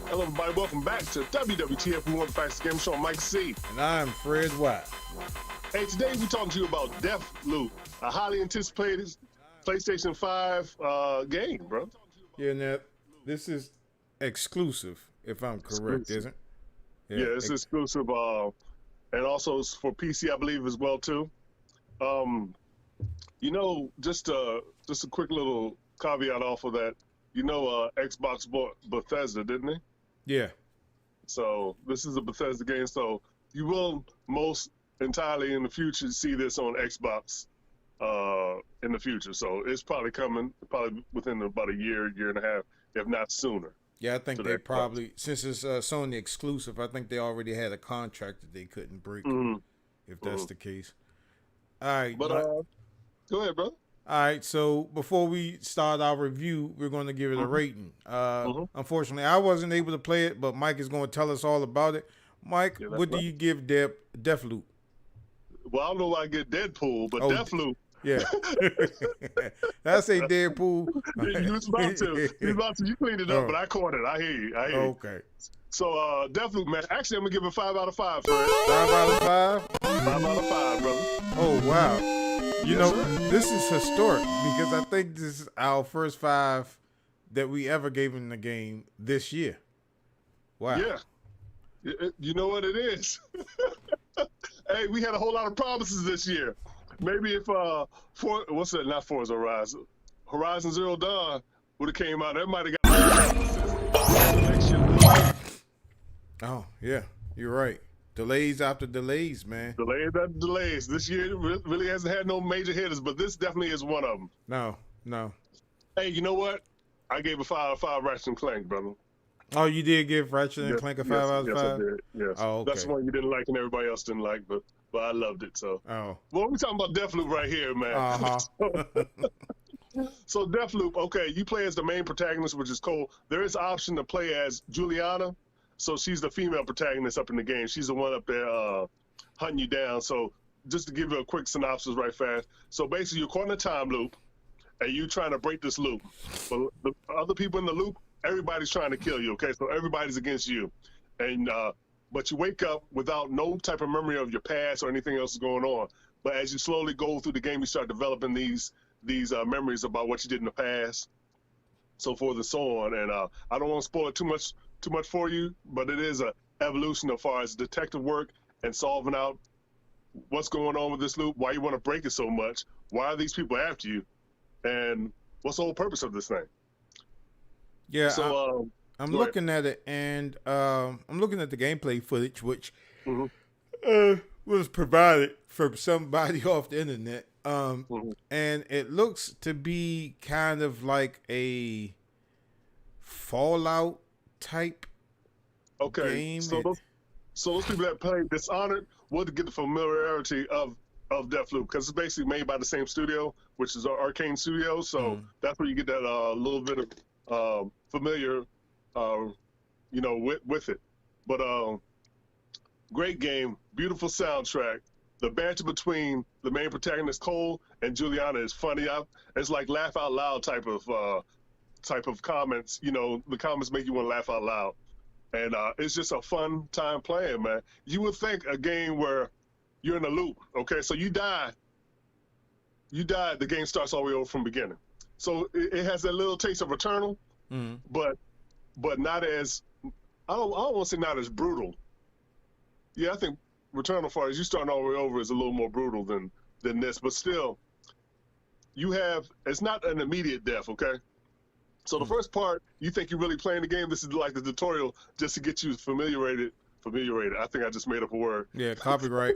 Hello, everybody. Welcome back to WWTF. We want the fastest game show. I'm Mike C. And I'm Fred White. Hey, today we're talking to you about Deathloop, a highly anticipated PlayStation 5 game, bro. Yeah, now, this is exclusive, if I'm correct, isn't it? Yeah, it's exclusive, and also it's for PC, I believe, as well, too. Just a quick little caveat off of that. Xbox bought Bethesda, didn't they? Yeah. So this is a Bethesda game, so you will most entirely in the future see this on Xbox in the future. So it's probably coming within about a year and a half, if not sooner. Yeah, I think they probably, since it's Sony exclusive, I think they already had a contract that they couldn't break, if that's the case. All right. But go ahead, brother. All right, so before we start our review, we're going to give it a rating. Unfortunately, I wasn't able to play it, but Mike is going to tell us all about it. Mike, what do you give Deathloop? Well, I don't know why I get Deadpool, but Deathloop. Yeah. I say Deadpool. You was about to. You cleaned it up, but I caught it. I hear you. Okay. So, Deathloop, man. Actually, I'm going to give it 5 out of 5, Fred. 5 out of 5? 5 out of 5, brother. Oh, wow. Yes, sir. This is historic because I think this is our first 5 that we ever gave in the game this year. Wow. Yeah. You know what it is? Hey, we had a whole lot of promises this year. Maybe if not Forza Horizon Zero Dawn would have came out, that might have got. Oh, yeah. You're right. Delays after delays, man. Delays after delays. This year really hasn't had no major hitters, but this definitely is one of them. No. Hey, you know what? I gave a 5 out of 5 Ratchet and Clank, brother. Oh, you did give Ratchet and Clank a 5 out of 5? Yes, I did. Yes. Oh, okay. That's the one you didn't like and everybody else didn't like, but I loved it. So. Oh. Well, we're talking about Deathloop right here, man. So Deathloop, okay, you play as the main protagonist, which is Cole. There is an option to play as Juliana. So she's the female protagonist up in the game. She's the one up there hunting you down. So just to give you a quick synopsis right fast. So basically you're caught in a time loop and you're trying to break this loop. But the other people in the loop, everybody's trying to kill you, okay? So everybody's against you. And but you wake up without no type of memory of your past or anything else going on. But as you slowly go through the game, you start developing these memories about what you did in the past, so forth and so on. And I don't want to spoil it too much for you, but it is a evolution as far as detective work and solving out what's going on with this loop, why you want to break it so much, why are these people after you, and what's the whole purpose of this thing. Yeah, so I'm looking at it, and I'm looking at the gameplay footage, which was provided from somebody off the internet, and it looks to be kind of like a Fallout type game. So those people that play Dishonored would get the familiarity of Deathloop, because it's basically made by the same studio, which is Arcane Studios. So that's where you get that little bit of familiar, with it. But great game, beautiful soundtrack. The banter between the main protagonist Cole and Juliana is funny. It's like laugh out loud type of comments. The comments make you want to laugh out loud. And it's just a fun time playing, man. You would think a game where you're in a loop, okay? So you die, the game starts all the way over from the beginning. So it has that little taste of Returnal, but not as, I don't want to say not as brutal. Yeah, I think Returnal, far as you starting all the way over, is a little more brutal than this, but still, it's not an immediate death, okay? So the first part, you think you're really playing the game. This is like the tutorial just to get you familiarated. I think I just made up a word. Yeah, copyright.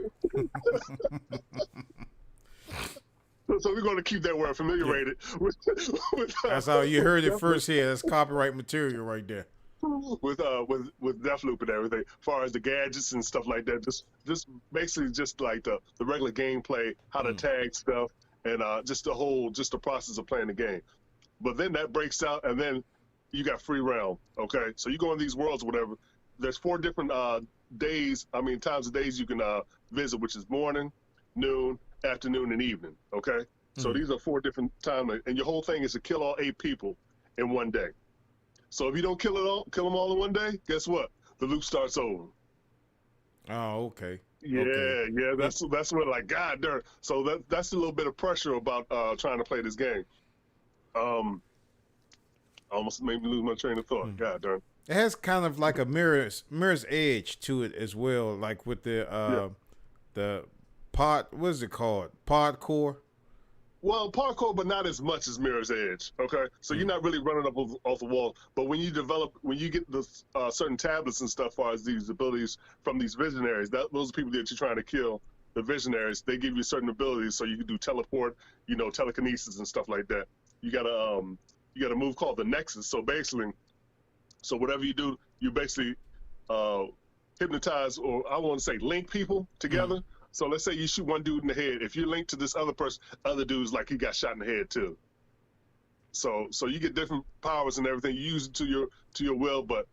So we're going to keep that word familiarated. Yeah. That's how you heard it first here. That's copyright material right there. With Deathloop and everything, as far as the gadgets and stuff like that, just basically just like the regular gameplay, how to tag stuff, and just the process of playing the game. But then that breaks out, and then you got free realm. Okay, so you go in these worlds, or whatever. There's 4 different times of days you can visit, which is morning, noon, afternoon, and evening. Okay, so these are 4 different times, and your whole thing is to kill all 8 people in one day. So if you don't kill them all in one day, guess what? The loop starts over. Oh, okay. Yeah, okay. yeah, that's what, like, God darn. So that's a little bit of pressure about trying to play this game. Almost made me lose my train of thought. God darn. It has kind of like a mirror's edge to it as well, like with the what is it called? Podcore. Well, parkour, but not as much as Mirror's Edge. Okay, so you're not really running up off the wall. But when you get the certain tablets and stuff, as far as these abilities from these visionaries, those are people that you're trying to kill. The visionaries, they give you certain abilities, so you can do teleport, telekinesis and stuff like that. You got a move called the Nexus. So basically, whatever you do, you basically hypnotize, or I want to say link people together. So let's say you shoot one dude in the head. If you're linked to this other person, other dude's like he got shot in the head too. So you get different powers and everything. You use it to your will. But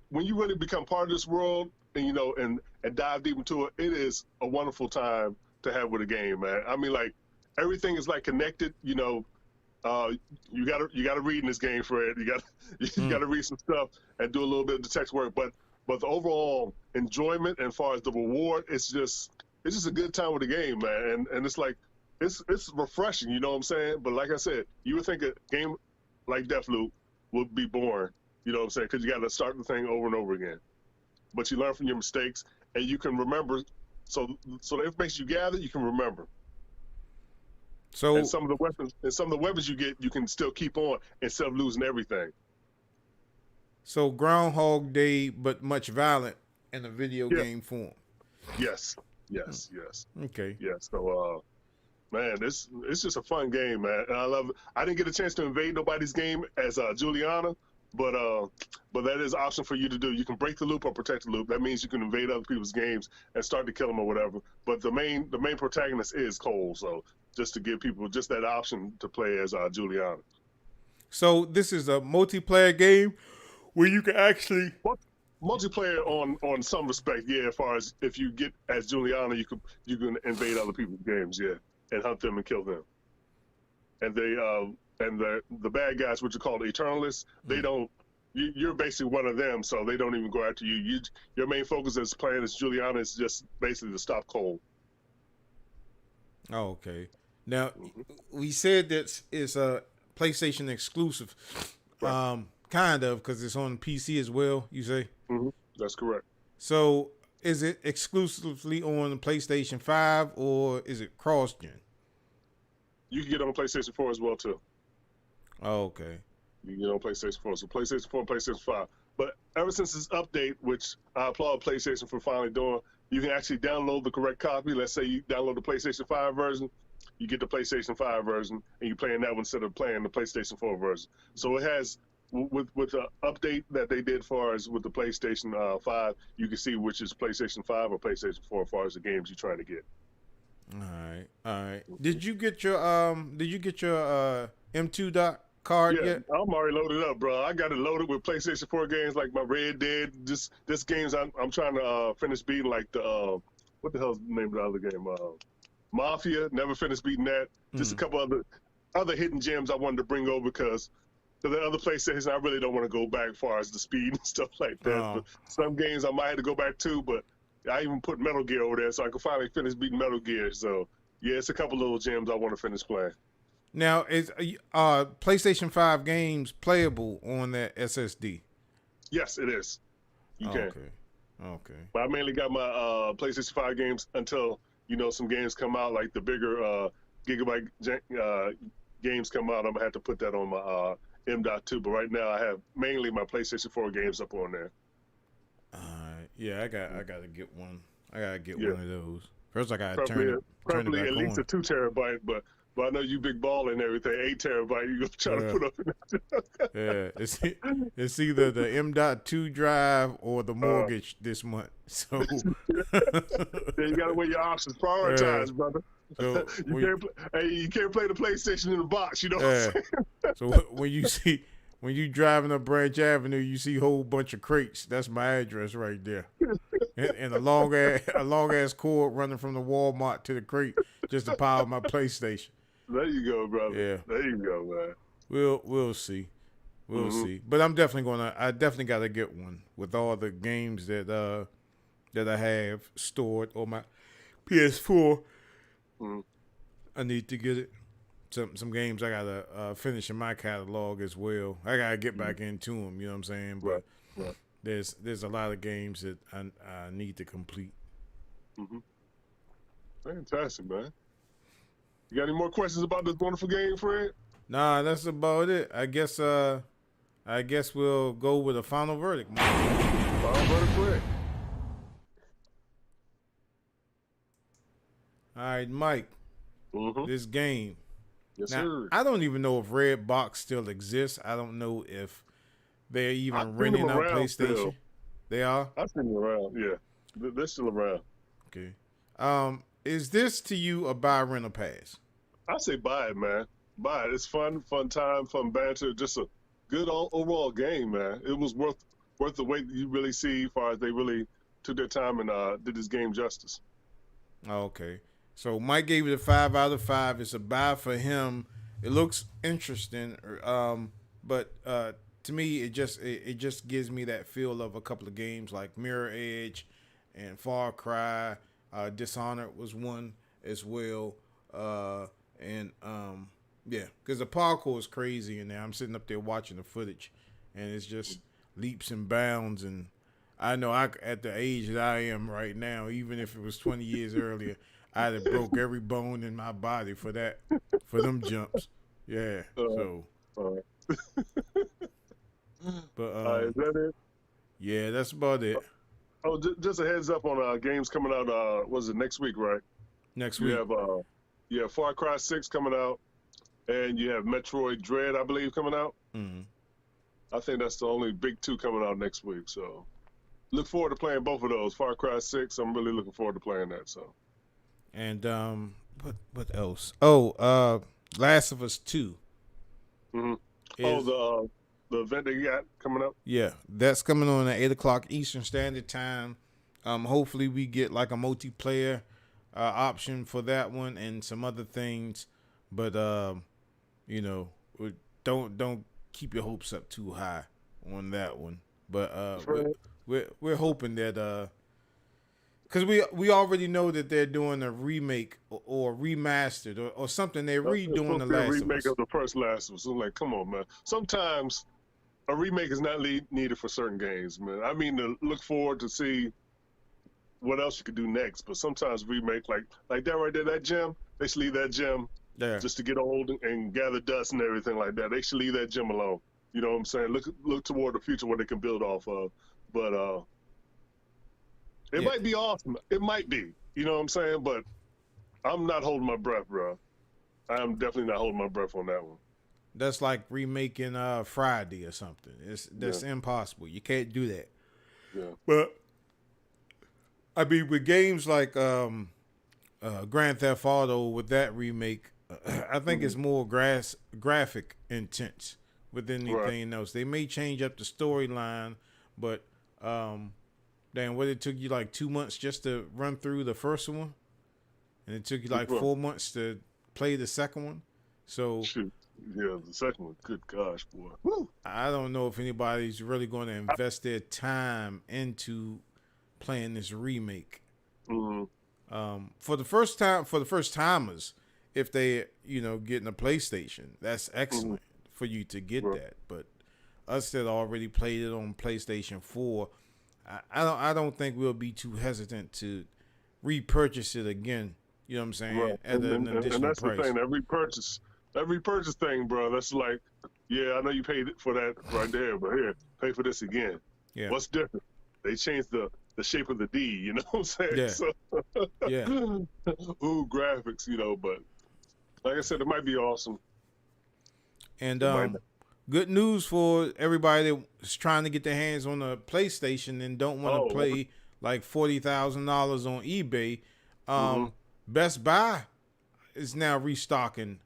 when you really become part of this world and and dive deep into it, it is a wonderful time to have with a game, man. I mean, like, everything is like connected. You gotta read in this game, Fred. You gotta read some stuff and do a little bit of the text work, but the overall enjoyment and as far as the reward, it's just a good time with the game, man. And it's like, it's refreshing, you know what I'm saying? But like I said, you would think a game like Deathloop would be boring, you know what I'm saying? Because you got to start the thing over and over again. But you learn from your mistakes, and you can remember. So the information you gather, you can remember. So and some of the weapons you get, you can still keep on instead of losing everything. So Groundhog Day, but much violent in a video game form. Yes. Okay. Yeah. So, man, it's just a fun game, man, and I love it. I didn't get a chance to invade nobody's game as Juliana, but that is an option for you to do. You can break the loop or protect the loop. That means you can invade other people's games and start to kill them or whatever. But the main protagonist is Cole. So just to give people just that option to play as Juliana. So this is a multiplayer game where you can actually multiplayer on some respect, yeah. As far as if you get as Juliana, you can invade other people's games, yeah, and hunt them and kill them. And the bad guys, which are called Eternalists, they don't. You're basically one of them, so they don't even go after you. Your main focus as playing as Juliana is just basically to stop Cole. Oh, okay. Now we said that it's a PlayStation exclusive. Right. Kind of, because it's on PC as well, you say? Mm-hmm. That's correct. So is it exclusively on the PlayStation 5 or is it cross-gen? You can get it on PlayStation 4 as well, too. Oh, okay. You can get it on PlayStation 4. So PlayStation 4 and PlayStation 5. But ever since this update, which I applaud PlayStation for finally doing, you can actually download the correct copy. Let's say you download the PlayStation 5 version, you get the PlayStation 5 version, and you play in that one instead of playing the PlayStation 4 version. So it has... With the update that they did, far as with the PlayStation 5, you can see which is PlayStation 5 or PlayStation 4 as far as the games you're trying to get. All right. Did you get your M2 dock card yet? I'm already loaded up, bro. I got it loaded with PlayStation 4 games like my Red Dead. This games I'm trying to finish beating, like the what the hell's the name of the other game? Mafia. Never finished beating that. Just a couple other hidden gems I wanted to bring over because. So the other PlayStation, I really don't want to go back as far as the speed and stuff like that. But some games I might have to go back to, but I even put Metal Gear over there so I can finally finish beating Metal Gear. So, yeah, it's a couple little gems I want to finish playing. Now, is PlayStation 5 games playable on that SSD? Yes, it is. You can. Okay. But I mainly got my PlayStation 5 games until, some games come out, like the bigger gigabyte games come out. I'm going to have to put that on my M.2, but right now I have mainly my PlayStation 4 games up on there. Yeah, I gotta get one. I gotta get one of those. First, I gotta turn it probably back at least on. a 2 terabyte, but I know you big ball and everything. 8 terabyte, you gonna try to put up. Yeah, it's either the M.2 drive or the mortgage this month. So you gotta weigh your options, prioritize, brother. So you can't play the PlayStation in the box, you know what I'm saying? So when when you driving up Branch Avenue, you see a whole bunch of crates. That's my address right there. And a long ass cord running from the Walmart to the crate just to power my PlayStation. There you go, brother. Yeah. There you go, man. We'll see. We'll see. But I definitely gotta get one with all the games that I have stored on my PS4. I need to get it. Some games I gotta finish in my catalog as well. I gotta get back into them. You know what I'm saying? But right. there's a lot of games that I need to complete. Fantastic, man. You got any more questions about this wonderful game, Fred? Nah, that's about it. I guess we'll go with a final verdict. Final verdict, Fred. All right, Mike. This game. Yes, now, sir. I don't even know if Redbox still exists. I don't know if they're even renting on PlayStation. Still. They are? I've seen them around, yeah. They're still around. Okay. Is this to you a buy, rent, or pass? I say buy it, man. Buy it. It's fun time, fun banter. Just a good overall game, man. It was worth the wait that you really see as far as they really took their time and did this game justice. Okay. So Mike gave it a 5 out of 5. It's a buy for him. It looks interesting, but to me, it just gives me that feel of a couple of games like Mirror Edge and Far Cry. Dishonored was one as well, yeah, because the parkour is crazy in there. I'm sitting up there watching the footage, and it's just leaps and bounds. And I know at the age that I am right now, even if it was 20 years earlier, I'd have broke every bone in my body for them jumps. Yeah. So. But is that it? Yeah, that's about it. Oh, just a heads up on games coming out. Was it next week, right? Next week. You have Far Cry 6 coming out, and you have Metroid Dread, I believe, coming out. I think that's the only big two coming out next week. So look forward to playing both of those. Far Cry 6, I'm really looking forward to playing that. So. And what else? Oh, Last of Us 2. The event they got coming up. Yeah, that's coming on at 8:00 Eastern Standard Time. Hopefully we get like a multiplayer option for that one and some other things, but don't keep your hopes up too high on that one. But we're hoping that because we already know that they're doing a remake or remastered or something. They're redoing the Last of Us. Remake of the first Last of Us. I'm like, come on, man. Sometimes a remake is not needed for certain games, man. I mean, to look forward to see what else you could do next. But sometimes remake, like that right there, that gem, they should leave that gem just to get old and gather dust and everything like that. They should leave that gem alone. You know what I'm saying? Look toward the future what they can build off of. But it might be awesome. It might be. You know what I'm saying? But I'm not holding my breath, bro. I'm definitely not holding my breath on that one. That's like remaking Friday or something. That's impossible. You can't do that. Yeah. But I mean, with games like Grand Theft Auto, with that remake, I think it's more graphic intense with anything else. They may change up the storyline, but what it took you like 2 months just to run through the first one, and it took you like 4 months to play the second one. So. Shoot. Yeah, the second one. Good gosh, boy. Woo. I don't know if anybody's really going to invest their time into playing this remake. For the first timers, if they getting a PlayStation, that's excellent for you to get that. But us that already played it on PlayStation 4, I don't think we'll be too hesitant to repurchase it again. You know what I'm saying? Right. At an additional and that's price. The thing. Every purchase thing, bro. That's like, yeah, I know you paid for that right there, but here, pay for this again. Yeah. What's different? They changed the shape of the D. You know what I'm saying? Yeah. So, yeah. Ooh, graphics. But like I said, it might be awesome. And good news for everybody that's trying to get their hands on a PlayStation and don't want to play like $40,000 on eBay. Best Buy is now restocking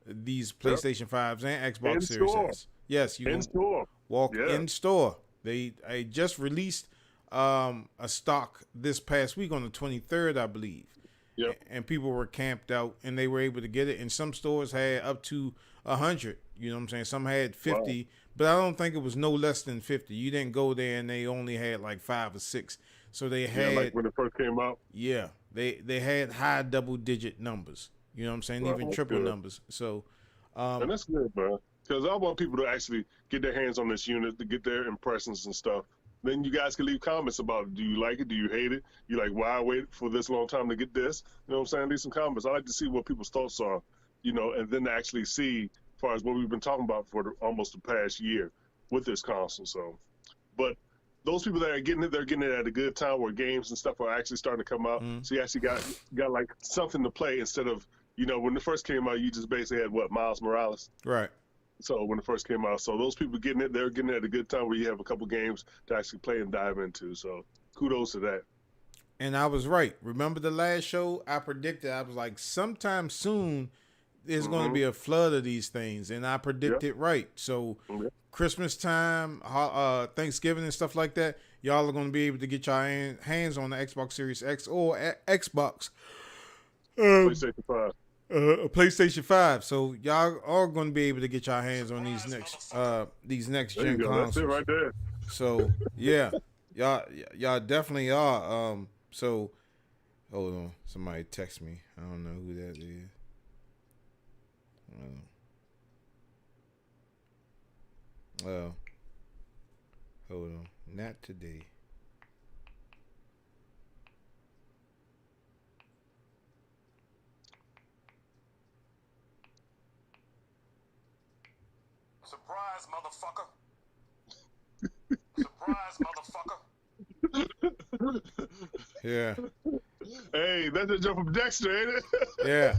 these PlayStation 5s and Xbox Series S. Yes, you in can store. walk Yeah. in store. I just released a stock this past week on the 23rd, I believe. Yep. And people were camped out and they were able to get it. And some stores had up to 100. You know what I'm saying? Some had 50, Wow. but I don't think it was no less than 50. You didn't go there and they only had like 5 or 6. So they Yeah, like had, when it first came out. yeah, they had high double digit numbers. You know what I'm saying? Well, Even that's triple good. numbers. So, And that's good, man. Because I want people to actually get their hands on this unit, to get their impressions and stuff. Then you guys can leave comments about it. Do you like it? Do you hate it? You like, why wait for this long time to get this? You know what I'm saying? Leave some comments. I like to see what people's thoughts are, and then actually see as far as what we've been talking about for almost the past year with this console. So, but those people that are getting it, they're getting it at a good time where games and stuff are actually starting to come out. So you actually got like something to play instead of, when it first came out, you just basically had Miles Morales. right. So when it first came out, so those people getting it, they're getting it at a good time where you have a couple games to actually play and dive into. So kudos to that. And I was right. Remember the last show? I predicted, I was like, sometime soon there's going to be a flood of these things. And I predicted right. So Christmas time, Thanksgiving and stuff like that, y'all are going to be able to get your hands on the Xbox Series X or Xbox. PlayStation 5. A PlayStation 5. So y'all are going to be able to get your hands on these next There you gen go. consoles. That's it right there. So yeah, y'all definitely are. So hold on, somebody text me. I don't know who that is. Hold on, not today. Surprise, motherfucker. Surprise, motherfucker. Yeah. Hey, that's a jump from Dexter, ain't it? Yeah.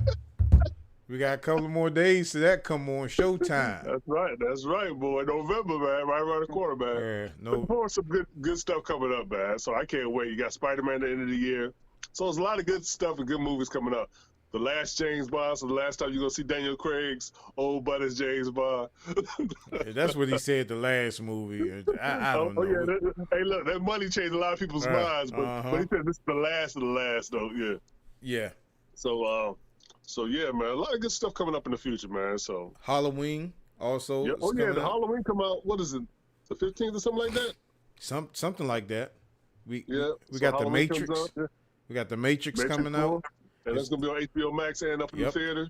We got a couple more days to that come on Showtime. That's right, boy. November, man, right around the corner, man. Yeah, no. There's some good stuff coming up, man. So I can't wait. You got Spider-Man at the end of the year. So there's a lot of good stuff and good movies coming up. The last James Bond, so the last time you're going to see Daniel Craig's old buddy James Bond. That's what he said the last movie. I don't know. Yeah, hey, look, that money changed a lot of people's minds, but he said this is the last of the last, though, yeah. Yeah. So yeah, man, a lot of good stuff coming up in the future, man. So Halloween also. yeah. Oh yeah, the Halloween come out. What is it? The 15th or something like that? Something like that. We so got Halloween the Matrix. out, yeah. We got the Matrix coming 4, out. and that's gonna be on HBO Max and up in the theater.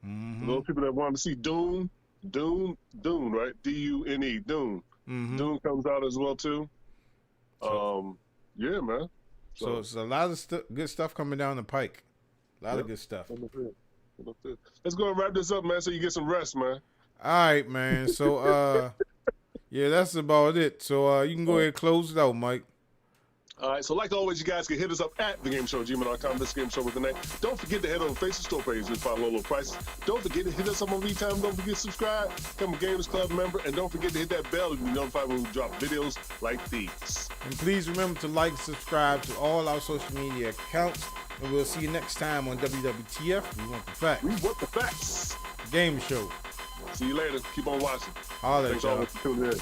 Those people that want to see Dune, right? D-U-N-E, Dune. Dune comes out as well too. Yeah, man. So it's a lot of good stuff coming down the pike. A lot of good stuff. Let's go and wrap this up, man, so you get some rest, man. All right, man. So, yeah, that's about it. So you can go ahead and close it out, Mike. All right, so like always, you guys can hit us up at thegameshow@gmail.com. This Game Show with the name. Don't forget to head on the Facebook store page and find low prices. Don't forget to hit us up on VTime. Don't forget to subscribe, become a Gamers Club member, and don't forget to hit that bell to be notified when we drop videos like these. And please remember to like and subscribe to all our social media accounts. And we'll see you next time on WWTF. We want the facts. We want the facts. Game Show. See you later. Keep on watching. Holla at Thanks y'all. always for tuning in.